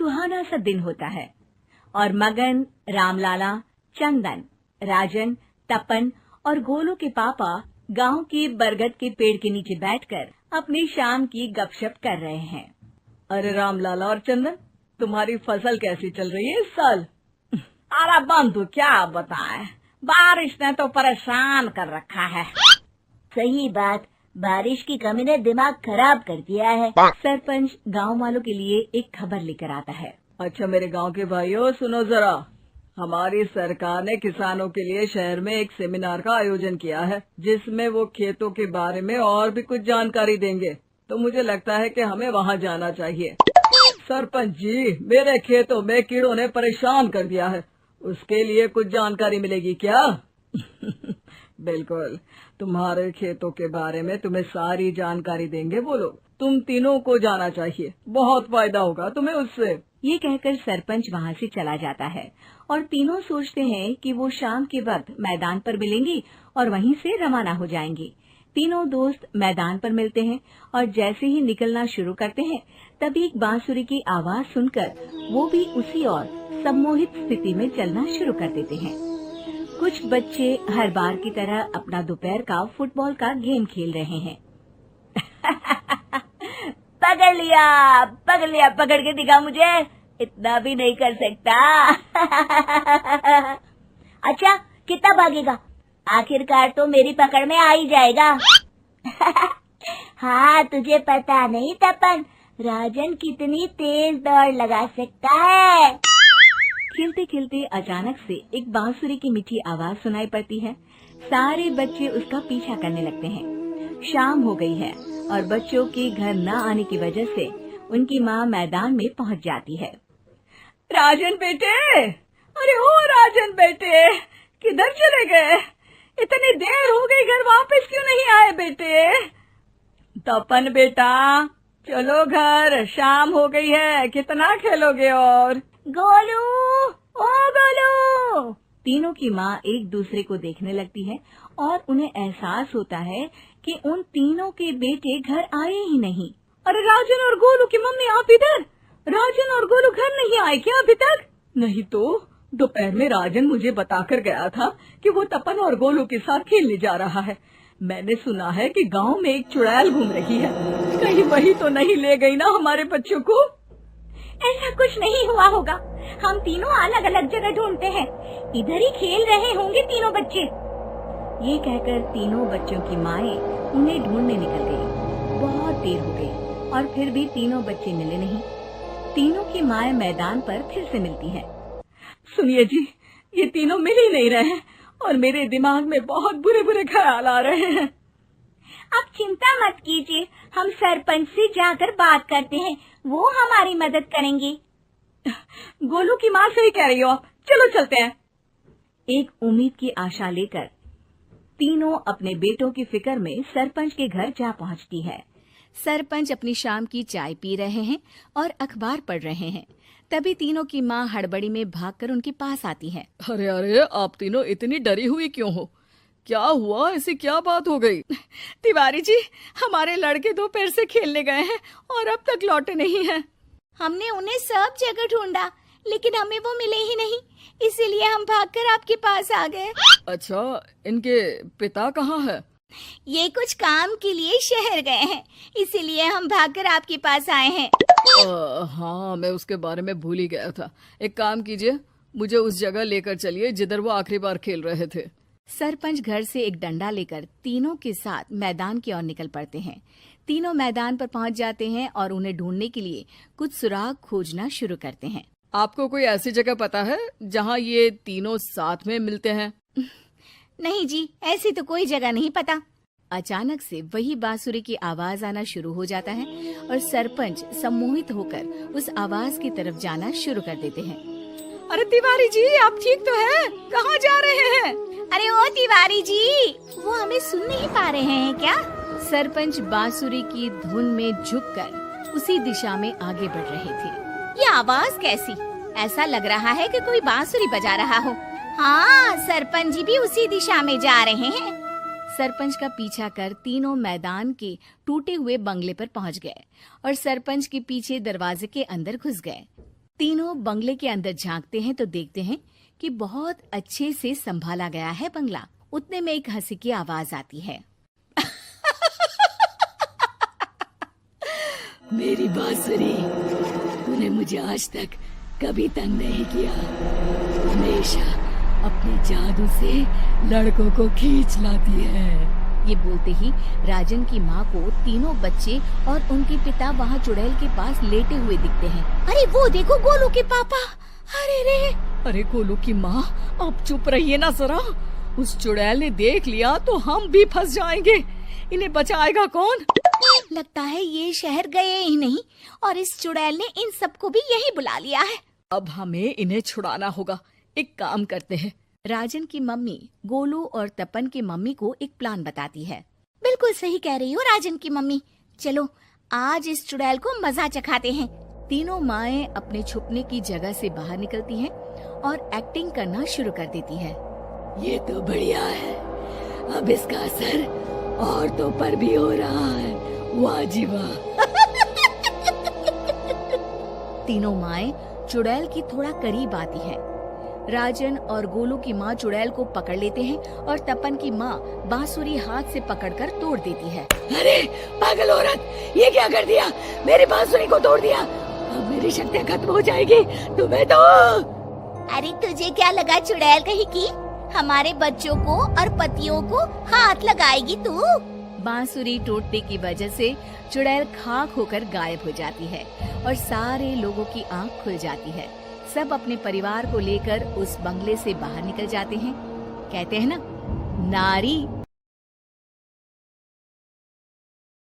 सुहाना सा दिन होता है और मगन, रामलाला, चंदन, राजन, तपन और गोलू के पापा गांव के बरगद के पेड़ के नीचे बैठकर अपनी शाम की गपशप कर रहे हैं। अरे रामलाला और चंदन, तुम्हारी फसल कैसी चल रही है इस साल? अरे बंधु क्या बताएं, बारिश ने तो परेशान कर रखा है। सही बात, बारिश की कमी ने दिमाग खराब कर दिया है। सरपंच गांव वालों के लिए एक खबर लेकर आता है। अच्छा मेरे गांव के भाइयों, सुनो जरा, हमारी सरकार ने किसानों के लिए शहर में एक सेमिनार का आयोजन किया है, जिसमें वो खेतों के बारे में और भी कुछ जानकारी देंगे। तो मुझे लगता है कि हमें वहां जाना चाहिए। सरपंच जी, मेरे खेतों में कीड़ों ने परेशान कर दिया है, उसके लिए कुछ जानकारी मिलेगी क्या? बिल्कुल, तुम्हारे खेतों के बारे में तुम्हें सारी जानकारी देंगे वो लोग। तुम तीनों को जाना चाहिए, बहुत फायदा होगा तुम्हें उससे। ये कहकर सरपंच वहाँ से चला जाता है और तीनों सोचते हैं कि वो शाम के वक्त मैदान पर मिलेंगे और वहीं से रवाना हो जाएंगे। तीनों दोस्त मैदान पर मिलते हैं और जैसे ही निकलना शुरू करते हैं तभी एक बांसुरी की आवाज सुनकर वो भी उसी ओर सम्मोहित स्थिति में चलना शुरू कर देते हैं। कुछ बच्चे हर बार की तरह अपना दोपहर का फुटबॉल का गेम खेल रहे हैं। पकड़ लिया, पकड़ के दिखा मुझे, इतना भी नहीं कर सकता। अच्छा, कितना भागेगा? आखिरकार तो मेरी पकड़ में आ ही जाएगा। हाँ, तुझे पता नहीं तपन, राजन कितनी तेज दौड़ लगा सकता है। खेलते खेलते अचानक से एक बांसुरी की मीठी आवाज सुनाई पड़ती है। सारे बच्चे उसका पीछा करने लगते हैं। शाम हो गई है और बच्चों के घर न आने की वजह से उनकी माँ मैदान में पहुँच जाती है। राजन बेटे, अरे ओ राजन बेटे, किधर चले गए? इतनी देर हो गई, घर वापस क्यों नहीं आए बेटे? तपन बेटा, चलो घर, शाम हो गई है, कितना खेलोगे? और गोलू, ओ गोलू। तीनों की माँ एक दूसरे को देखने लगती है और उन्हें एहसास होता है कि उन तीनों के बेटे घर आए ही नहीं। अरे राजन और गोलू की मम्मी, आप इधर? राजन और गोलू घर नहीं आए क्या अभी तक? नहीं तो दोपहर में राजन मुझे बताकर गया था कि वो तपन और गोलू के साथ खेलने जा रहा है। मैंने सुना है कि गांव में एक चुड़ैल घूम रही है, कहीं वही तो नहीं ले गई ना हमारे बच्चों को? ऐसा कुछ नहीं हुआ होगा, हम तीनों अलग अलग जगह ढूंढते हैं, इधर ही खेल रहे होंगे तीनों बच्चे। ये कहकर तीनों बच्चों की माएं उन्हें ढूंढने निकल गयी। बहुत देर हो गई और फिर भी तीनों बच्चे मिले नहीं। तीनों की माएं मैदान पर फिर से मिलती हैं। सुनिए जी, ये तीनों मिल ही नहीं रहे और मेरे दिमाग में बहुत बुरे बुरे ख्याल आ रहे हैं। आप चिंता मत कीजिए, हम सरपंच से जाकर बात करते हैं, वो हमारी मदद करेंगे। गोलू की माँ सही कह रही हो, चलो चलते हैं। एक उम्मीद की आशा लेकर तीनों अपने बेटों की फिक्र में सरपंच के घर जा पहुंचती है। सरपंच अपनी शाम की चाय पी रहे हैं और अखबार पढ़ रहे हैं। तभी तीनों की माँ हड़बड़ी में भागकर उनके पास आती है। अरे अरे, आप तीनों इतनी डरी हुई क्यों हो? क्या हुआ? ऐसी क्या बात हो गई? तिवारी जी, हमारे लड़के दोपहर से खेलने गए हैं और अब तक लौटे नहीं हैं। हमने उन्हें सब जगह ढूंढा, लेकिन हमें वो मिले ही नहीं, इसीलिए हम भागकर आपके पास आ गए। अच्छा, इनके पिता कहाँ है? ये कुछ काम के लिए शहर गए हैं, इसीलिए हम भागकर आपके पास आए हैं। हाँ, मैं उसके बारे में भूल ही गया था। एक काम कीजिए, मुझे उस जगह लेकर चलिए जिधर वो आखिरी बार खेल रहे थे। सरपंच घर से एक डंडा लेकर तीनों के साथ मैदान की ओर निकल पड़ते हैं। तीनों मैदान पर पहुंच जाते हैं और उन्हें ढूंढने के लिए कुछ सुराग खोजना शुरू करते हैं। आपको कोई ऐसी जगह पता है जहां ये तीनों साथ में मिलते हैं? नहीं जी, ऐसी तो कोई जगह नहीं पता। अचानक से वही बांसुरी की आवाज आना शुरू हो जाता है और सरपंच सम्मोहित होकर उस आवाज की तरफ जाना शुरू कर देते हैं। अरे तिवारी जी, आप ठीक तो हैं? कहाँ जा रहे हैं? अरे ओ तिवारी जी, वो हमें सुन नहीं पा रहे हैं क्या? सरपंच बांसुरी की धुन में झुककर उसी दिशा में आगे बढ़ रहे थे। ये आवाज कैसी? ऐसा लग रहा है कि कोई बांसुरी बजा रहा हो। हाँ, सरपंच जी भी उसी दिशा में जा रहे हैं। सरपंच का पीछा कर तीनों मैदान के टूटे हुए बंगले पर पहुंच गए और सरपंच के पीछे दरवाजे के अंदर घुस गए। तीनों बंगले के अंदर झांकते हैं तो देखते हैं कि बहुत अच्छे से संभाला गया है बंगला। उतने में एक हंसी की आवाज आती है। मेरी बांसुरी, तूने मुझे आज तक कभी तंग नहीं किया। हमेशा अपने जादू से लड़कों को खींच लाती है। ये बोलते ही राजन की माँ को तीनों बच्चे और उनके पिता वहाँ चुड़ैल के पास लेटे हुए दिखते हैं। अरे वो देखो गोलू के पापा। अरे रे। अरे गोलू की माँ, अब चुप रहिए ना जरा। उस चुड़ैल ने देख लिया तो हम भी फंस जाएंगे। इन्हें बचाएगा कौन? लगता है ये शहर गए ही नहीं और इस चुड़ैल ने इन सबको भी यही बुला लिया है। अब हमें इन्हें छुड़ाना होगा। एक काम करते हैं। राजन की मम्मी गोलू और तपन की मम्मी को एक प्लान बताती है। बिल्कुल सही कह रही हो राजन की मम्मी। चलो आज इस चुड़ैल को मजा चखाते हैं। तीनों माएं अपने छुपने की जगह से बाहर निकलती हैं और एक्टिंग करना शुरू कर देती है। ये तो बढ़िया है। अब इसका असर औरतों पर भी हो रहा है। वाह जी वाह। तीनों माएं चुड़ैल की थोड़ा करीब आती हैं। राजन और गोलू की माँ चुड़ैल को पकड़ लेते हैं और तपन की माँ बांसुरी हाथ से पकड़कर तोड़ देती है। अरे पागल औरत, ये क्या कर दिया? मेरी बांसुरी को तोड़ दिया। अब मेरी शक्तियाँ खत्म हो जाएगी। तुम्हें तो अरे तुझे क्या लगा चुड़ैल कहीं की हमारे बच्चों को और पतियों को हाथ लगाएगी तू? बांसुरी टूटने की वजह से चुड़ैल खाक होकर गायब हो जाती है और सारे लोगों की आंख खुल जाती है। सब अपने परिवार को लेकर उस बंगले से बाहर निकल जाते हैं। कहते हैं ना, नारी